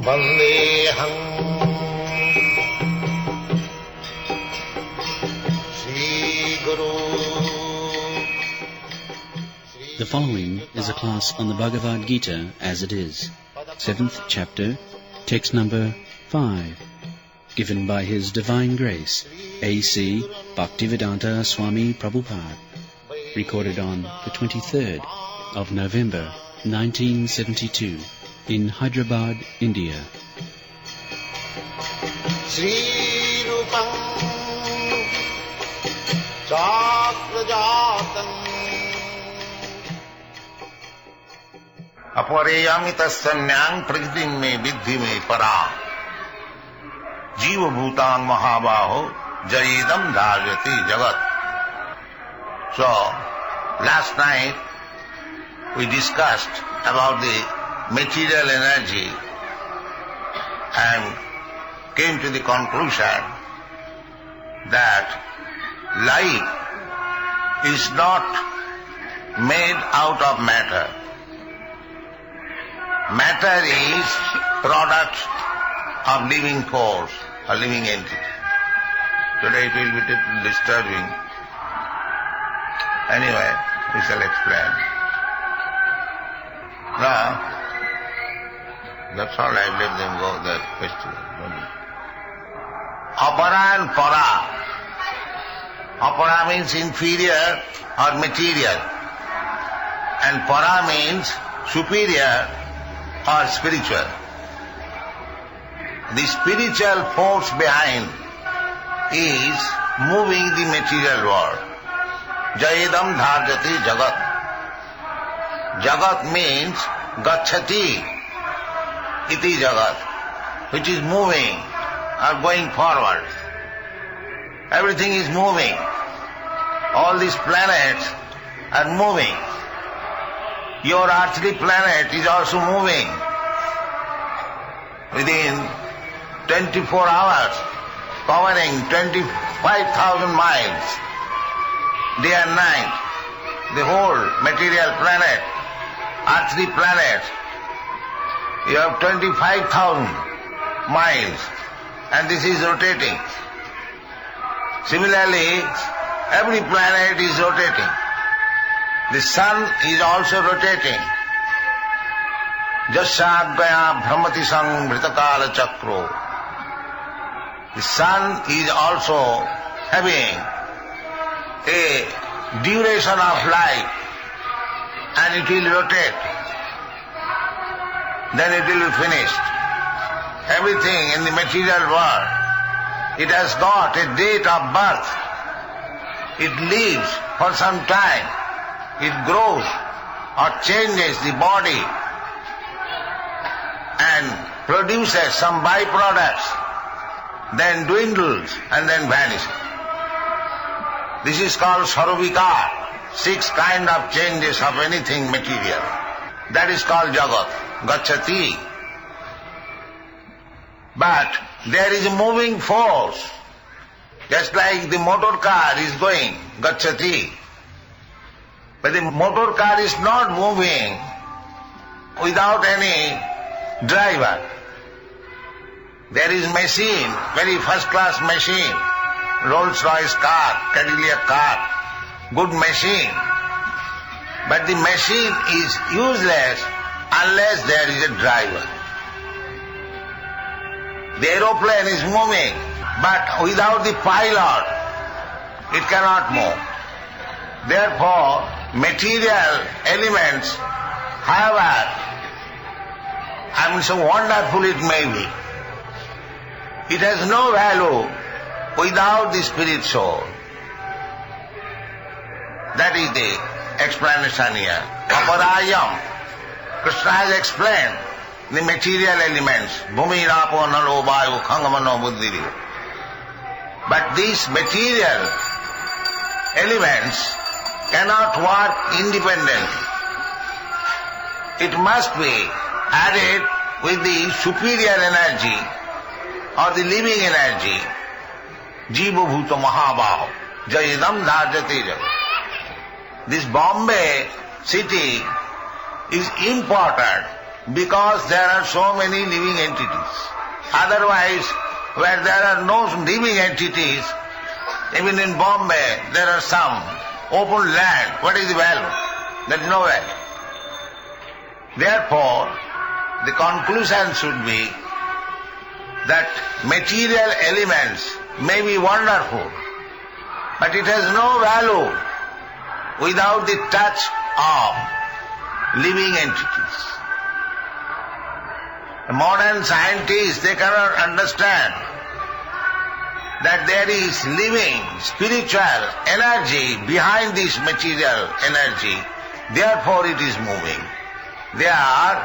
Vandeham Shri Guru. The following is a class on the Bhagavad-gītā as it is, 7th chapter, text number 5, given by His Divine Grace, A.C. Bhaktivedanta Swami Prabhupada, recorded on the 23rd of November, 1972, in Hyderabad, India. Shri Rupam Chakrajatam Apareyamitasanyang Prakritim me Vidhi me Param Jiva Bhutan Mahabaho Jayedam Dharjati Jagat. So, last night we discussed about the material energy and came to the conclusion that life is not made out of matter. Matter is product of living force, a living entity. Today it will be a little disturbing. Anyway, we shall explain. Now, that's all I let them go, that question. Apara and para. Apara means inferior or material. And para means superior or spiritual. The spiritual force behind is moving the material world. Jayedam dharjati jagat. Jagat means gacchati iti jagat, which is moving or going forward. Everything is moving. All these planets are moving. Your earthly planet is also moving. Within 24 hours, covering 25,000 miles, day and night, the whole material planet, earthly planet, you have 25,000 miles, and this is rotating. Similarly, every planet is rotating. The sun is also rotating. Jasyagaya brahmati samvritakala chakro. The sun is also having a duration of life, and it will rotate. Then it will be finished. Everything in the material world, it has got a date of birth. It lives for some time. It grows or changes the body and produces some byproducts, then dwindles and then vanishes. This is called sarvika, 6 kinds of changes of anything material. That is called jagat, gacchati. But there is a moving force, just like the motor car is going, gacchati. But the motor car is not moving without any driver. There is machine, very first-class machine, Rolls-Royce car, Cadillac car, good machine. But the machine is useless unless there is a driver. The aeroplane is moving, but without the pilot, it cannot move. Therefore, material elements, however, so wonderful it may be, it has no value without the spirit soul. That is the explanation here. Aparayam. Krishna has explained the material elements. Bhumi, rapo, nalo, vayu, khangamano, buddhiri. But these material elements cannot work independently. It must be added with the superior energy or the living energy. Jiva bhuta mahabaho jayedam dharjati jagat. This Bombay city is important because there are so many living entities. Otherwise, where there are no living entities, even in Bombay, there are some open land. What is the value? There is no value. Therefore, the conclusion should be that material elements may be wonderful, but it has no value without the touch of living entities. Modern scientists, they cannot understand that there is living, spiritual energy behind this material energy, therefore it is moving. They are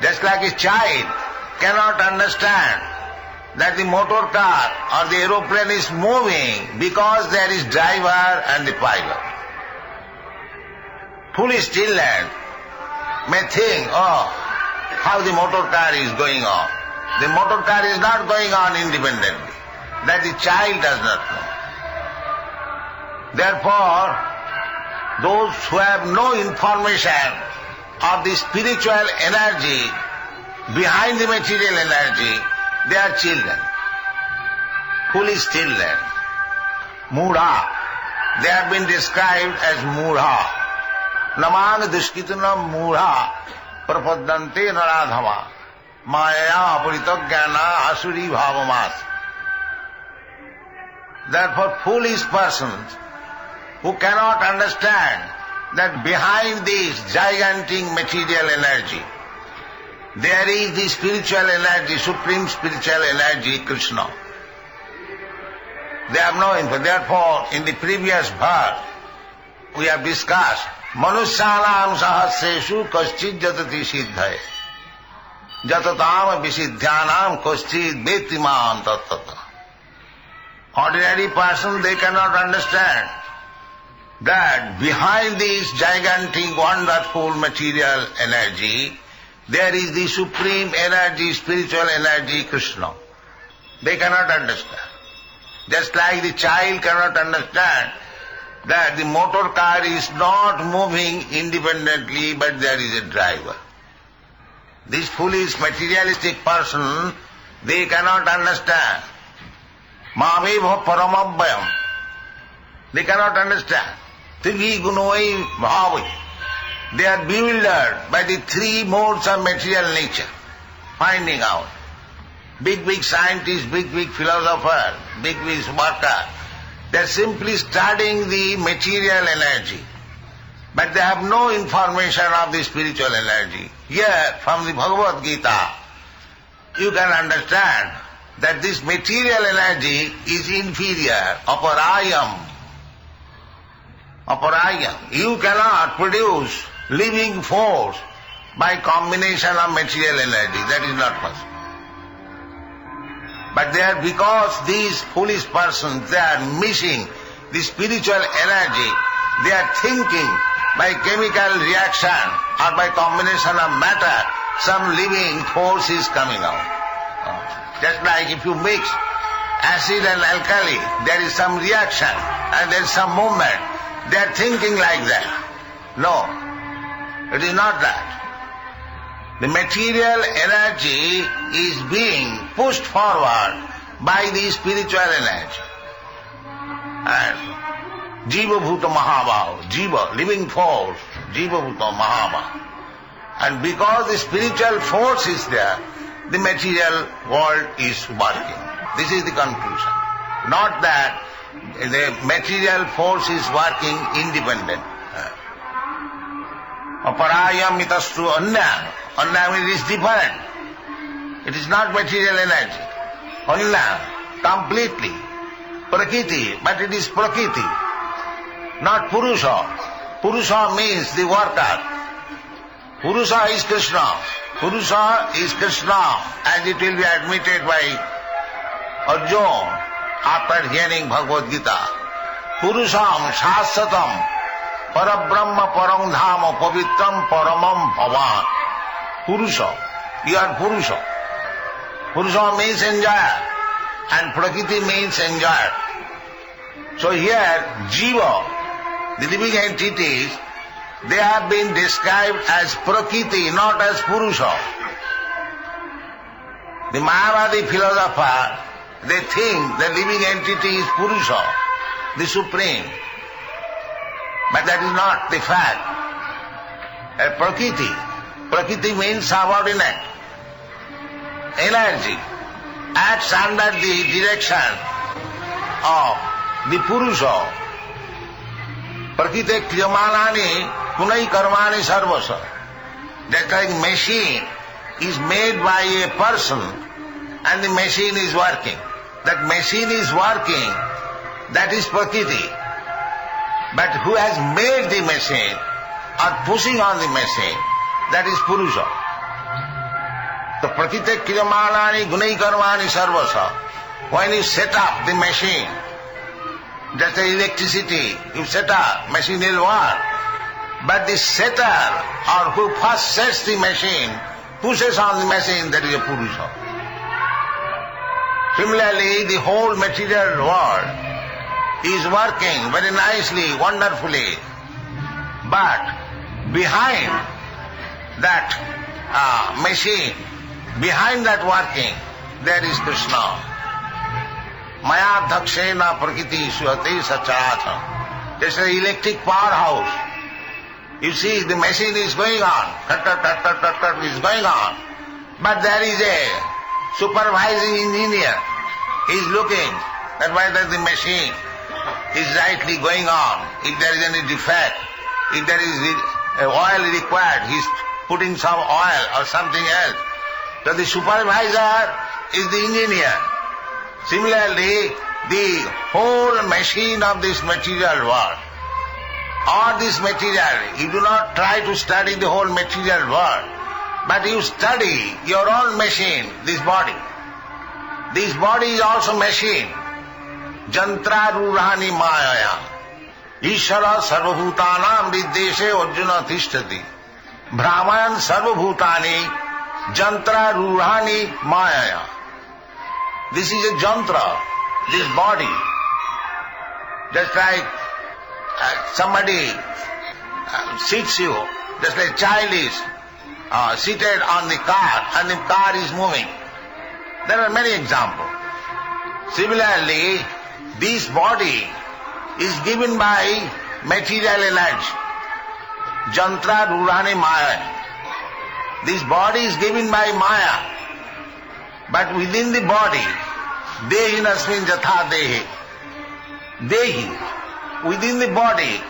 just like a child cannot understand that the motor car or the aeroplane is moving because there is driver and the pilot. Foolish children may think, how the motor car is going on. The motor car is not going on independently. That the child does not know. Therefore, those who have no information of the spiritual energy behind the material energy, they are children. Foolish children. Mudha. They have been described as Mudha. Namang dushkitana Mudha prapadante naradhava maya apuritagyana asuri bhavamas. Therefore, foolish persons who cannot understand that behind this gigantic material energy, there is the spiritual energy, supreme spiritual energy, Krishna. They have no info. Therefore, in the previous verse, we have discussed, Manusyanam sahasreshu kaschid jatati siddhaye. Jatatam visiddhyanam kaschid vetimam tattata. Ordinary person, they cannot understand that behind this gigantic, wonderful material energy, there is the supreme energy, spiritual energy, Krishna. They cannot understand. Just like the child cannot understand that the motor car is not moving independently, but there is a driver. This foolish materialistic person, they cannot understand. Mameva paramabhyam. They cannot understand. Trivi gunoi bhavi. They are bewildered by the three modes of material nature, finding out. Big scientists, big philosophers, big workers, they are simply studying the material energy, but they have no information of the spiritual energy. Here, from the Bhagavad-gītā, you can understand that this material energy is inferior, aparayam. You cannot produce living force by combination of material energy. That is not possible. But because these foolish persons, they are missing the spiritual energy. They are thinking by chemical reaction or by combination of matter, some living force is coming out. Just like if you mix acid and alkali, there is some reaction and there is some movement. They are thinking like that. No, it is not that. The material energy is being pushed forward by the spiritual energy. And Jiva Bhuta Mahabhava, Jiva, living force, Jiva Bhuta Mahabhava. And because the spiritual force is there, the material world is working. This is the conclusion. Not that the material force is working independent. Aparayam mitastu anya. Anya means it is different. It is not material energy. Anya, completely. Prakriti, but it is Prakriti. Not Purusha. Purusha means the worker. Purusha is Krishna. Purusha is Krishna, as it will be admitted by Arjuna after hearing Bhagavad-gītā. Purusham Shasatam Parabrahma Parangdhama Pavitram Paramam Bhavan. Purusha. You are Purusha. Purusha means enjoyer and Prakriti means enjoyer. So here Jiva, the living entities, they have been described as Prakriti, not as Purusha. The Mayavadi philosopher, they think the living entity is Purusha, the Supreme. But that is not the fact. Prakriti means subordinate. Energy acts under the direction of the Purusha. Prakriti kriyamanani kunai karmani sarvasa. Just like machine is made by a person and the machine is working. That machine is working, that is Prakriti. But who has made the machine or pushing on the machine, that is Purusha. So Prakriti kriyamanani gunai karmani sarvasa. When you set up the machine, just like electricity, you set up, machine will work. But the setter, or who first sets the machine, pushes on the machine, that is a Purusha. Similarly, the whole material world is working very nicely, wonderfully. But behind that machine, behind that working, there is Krishna. iandKṛṣṇa prakriti suyate sacharatam. Just an electric powerhouse. You see, the machine is going on, is going on. But there is a supervising engineer. He is looking at whether the machine is rightly going on. If there is any defect, if there is oil required, he is putting some oil or something else. So the supervisor is the engineer. Similarly, the whole machine of this material world, or this material, you do not try to study the whole material world, but you study your own machine, this body. This body is also machine. Jantra rurani mayaya. Ishara sarvabhutanam viddeshe arjuna tishtati. Brahman sarvabhutani jantra rurani mayaya. This is a jantra, this body. Just like somebody sits you, just like child is seated on the car and the car is moving. There are many examples. Similarly, this body is given by material energy. Jantra rurani maya. This body is given by Maya. But within the body, dehi nasmin jatha dehi. Dehi, within the body,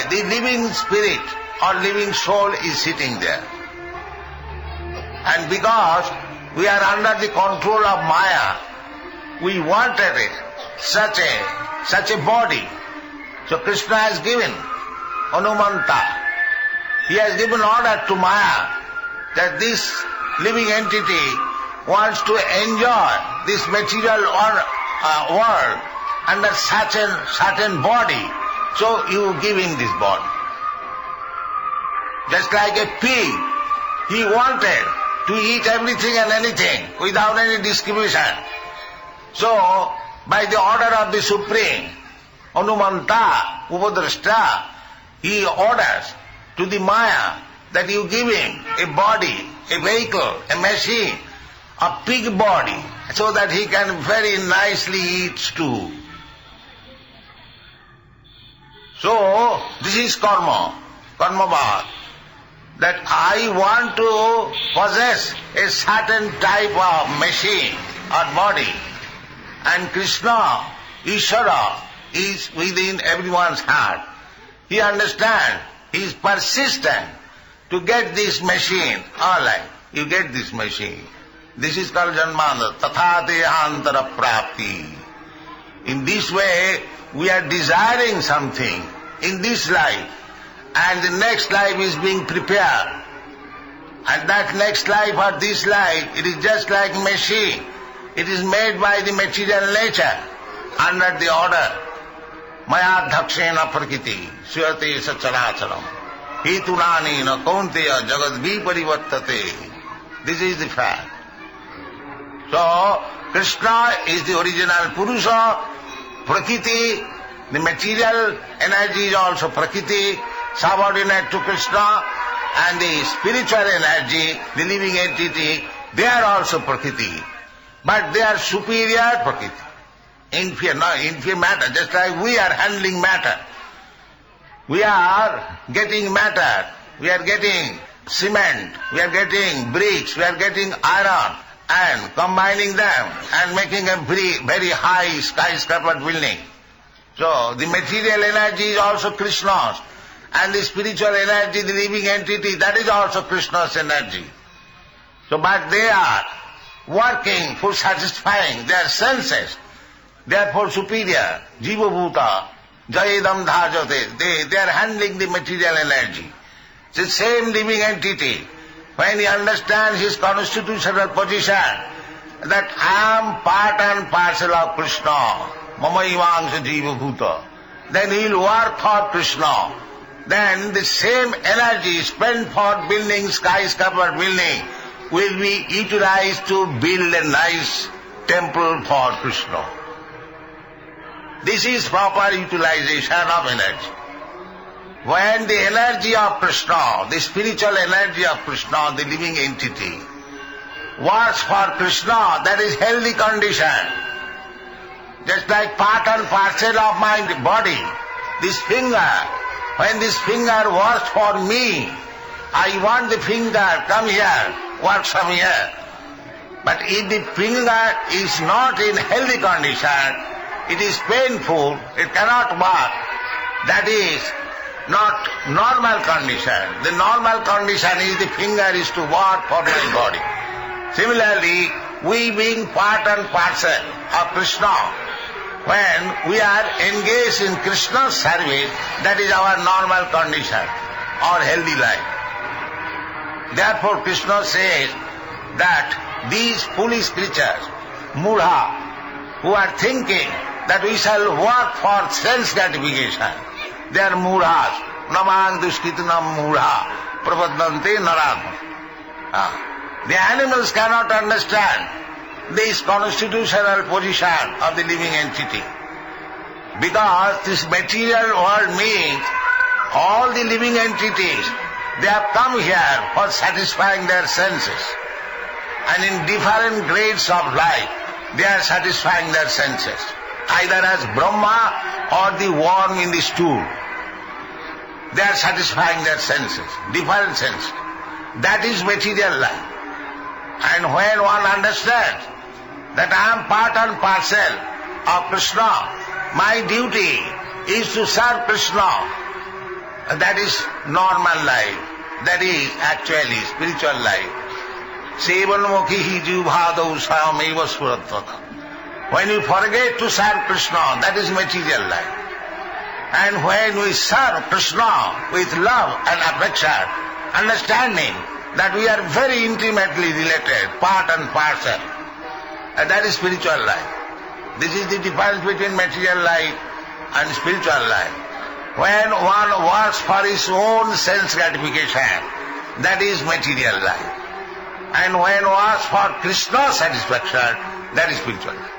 the living spirit or living soul is sitting there. And because we are under the control of Maya, we wanted such a body. So Krishna has given Hanumanta. He has given order to Maya that this living entity wants to enjoy this material world under certain body. So you give him this body. Just like a pig, he wanted to eat everything and anything without any discrimination. So, by the order of the Supreme, Hanumanta, Upadrashta, he orders to the Maya that you give him a body, a vehicle, a machine, a pig body, so that he can very nicely eat stew. So, this is karma bhav. That I want to possess a certain type of machine or body. And Krishna, Ishvara, is within everyone's heart. He understands, he is persistent to get this machine. All right, you get this machine. This is called Janmana, Tatha Dehantara Prapti. In this way, we are desiring something in this life, and the next life is being prepared. And that next life or this life, it is just like machine. It is made by the material nature under the order. iandKṛṣṇa prakriti suyate sacharacharam. Hetunani na kaunteya jagad viparivartate. This is the fact. So, Krishna is the original Purusha, Prakriti, the material energy is also Prakriti, subordinate to Krishna, and the spiritual energy, the living entity, they are also Prakriti. But they are superior Prakriti. Inferior matter, just like we are handling matter. We are getting matter, we are getting cement, we are getting bricks, we are getting iron, and combining them and making a very high skyscraper building. So the material energy is also Krishna's, and the spiritual energy, the living entity, that is also Krishna's energy. So, but they are working for satisfying their senses, therefore superior, jiva bhuta, jayedam dhajate, they are handling the material energy. It's the same living entity. When he understands his constitutional position, that I am part and parcel of Krishna, mamaivangsha jiva bhuta, then he will work for Krishna. Then the same energy spent for building skyscraper building will be utilized to build a nice temple for Krishna. This is proper utilization of energy. When the energy of Krishna, the spiritual energy of Krishna, the living entity, works for Krishna, that is healthy condition. Just like part and parcel of my body, this finger, when this finger works for me, I want the finger, come here, works from here. But if the finger is not in healthy condition, it is painful, it cannot work. That is not normal condition. The normal condition is the finger is to work for my body. Similarly, we being part and parcel of Krishna, when we are engaged in Krishna's service, that is our normal condition, our healthy life. Therefore Krishna says that these foolish creatures, mudha, who are thinking that we shall work for sense gratification, they are mudhas. Namang duskitanam mudha, prapadante naradha. The animals cannot understand this constitutional position of the living entity. Because this material world means all the living entities, they have come here for satisfying their senses. And in different grades of life, they are satisfying their senses. Either as Brahma or the worm in the stool. They are satisfying their senses, different senses. That is material life. And when one understands that I am part and parcel of Krishna, my duty is to serve Krishna. That is normal life. That is actually spiritual life. Sevanmukhi hi jivhadau sayameva suratvata. When we forget to serve Krishna, that is material life. And when we serve Krishna with love and affection, understanding that we are very intimately related, part and parcel, and that is spiritual life. This is the difference between material life and spiritual life. When one works for his own sense gratification, that is material life. And when one works for Krishna's satisfaction, that is spiritual life.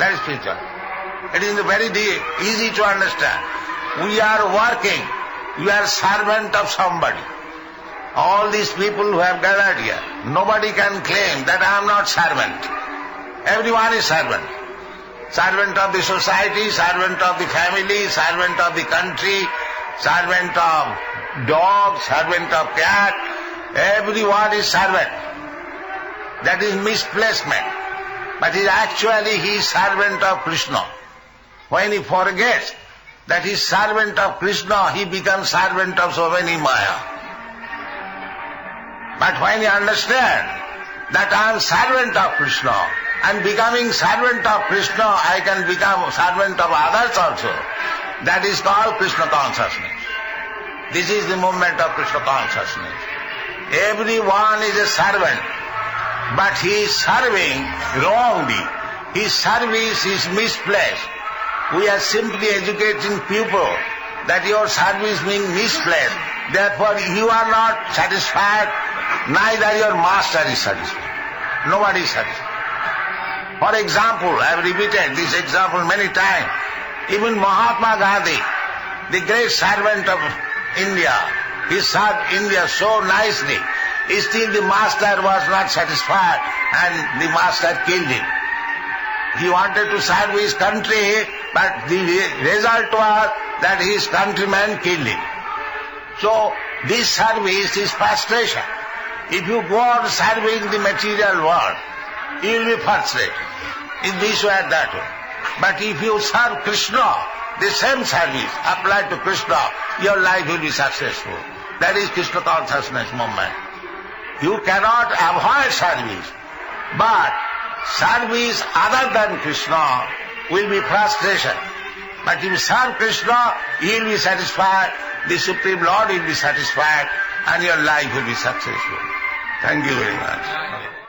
That is spiritual. It is very easy to understand. We are working, we are servant of somebody. All these people who have gathered here, nobody can claim that I am not servant. Everyone is servant. Servant of the society, servant of the family, servant of the country, servant of dog, servant of cat. Everyone is servant. That is misplacement. But actually he is servant of Krishna. When he forgets that he is servant of Krishna, he becomes servant of so many Maya. But when you understand that I am servant of Krishna, and becoming servant of Krishna, I can become servant of others also. That is called Krishna consciousness. This is the movement of Krishna consciousness. Everyone is a servant, but he is serving wrongly. His service is misplaced. We are simply educating people that your service being misplaced. Therefore you are not satisfied, neither your master is satisfied. Nobody is satisfied. For example, I have repeated this example many times. Even Mahatma Gandhi, the great servant of India. He served India so nicely. Still the master was not satisfied and the master killed him. He wanted to serve his country, but the result was that his countrymen killed him. So this service is frustration. If you go on serving the material world, you will be frustrated in this way and that way. But if you serve Krishna, the same service applied to Krishna, your life will be successful. That is Krishna consciousness movement. You cannot avoid service, but service other than Krishna will be frustration. But if you serve Krishna, He will be satisfied, the Supreme Lord will be satisfied, and your life will be successful. Thank you very much.